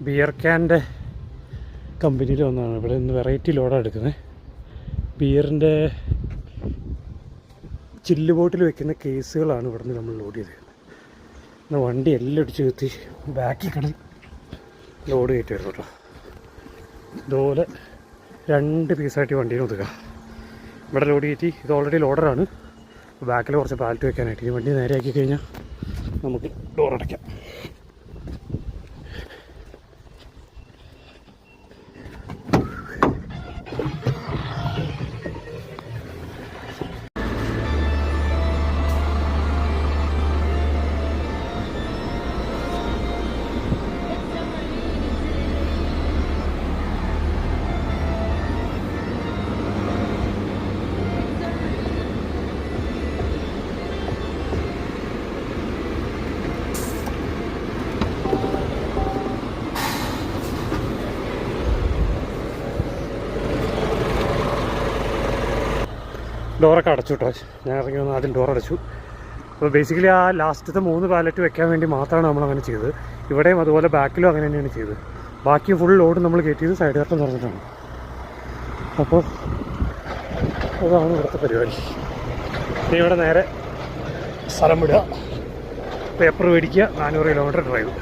Beer ക്യാൻ്റെ കമ്പനിയിൽ വന്നതാണ്. ഇവിടെ നിന്ന് വെറൈറ്റി ലോഡാണ് എടുക്കുന്നത്. ബിയറിൻ്റെ ചില്ല് ബോട്ടിൽ വെക്കുന്ന കേസുകളാണ് ഇവിടെ നിന്ന് നമ്മൾ ലോഡ് ചെയ്തത്. എന്നാൽ വണ്ടി എല്ലാം ഇടിച്ച് കുത്തി ബാക്കിൽ കിടന്ന് ലോഡ് കയറ്റി വരുന്നു കേട്ടോ. ഇതുപോലെ 2 പീസായിട്ട് വണ്ടിയിൽ ഒതുക്കുക. ഇവിടെ ലോഡ് കയറ്റി. ഇത് ഓൾറെഡി ലോഡറാണ്. ബാക്കിൽ കുറച്ച് പാലറ്റ് വെക്കാനായിട്ട്. ഈ വണ്ടി നേരെയാക്കി കഴിഞ്ഞാൽ നമുക്ക് ഡോർ അടയ്ക്കാം. ഡോറൊക്കെ അടച്ചു കേട്ടോ. ഞാൻ ഇറങ്ങി വന്ന് ആദ്യം ഡോർ അടച്ചു. അപ്പോൾ ബേസിക്കലി ആ ലാസ്റ്റത്തെ 3 പാലറ്റ് വെക്കാൻ വേണ്ടി മാത്രമാണ് നമ്മളങ്ങനെ ചെയ്തത്. ഇവിടെയും അതുപോലെ ബാക്കിലും അങ്ങനെ തന്നെയാണ് ചെയ്തത്. ബാക്കി ഫുൾ ലോഡ് നമ്മൾ കയറ്റിയത് സൈഡ് കർട്ടൻ തുറന്നിട്ടാണ്. അപ്പോൾ അതാണ് ഇവിടുത്തെ പരിപാടി. ഇനി ഇവിടെ നേരെ സ്ഥലം വിടുക, പേപ്പർ മേടിക്കുക, 400 കിലോമീറ്റർ ഡ്രൈവ്.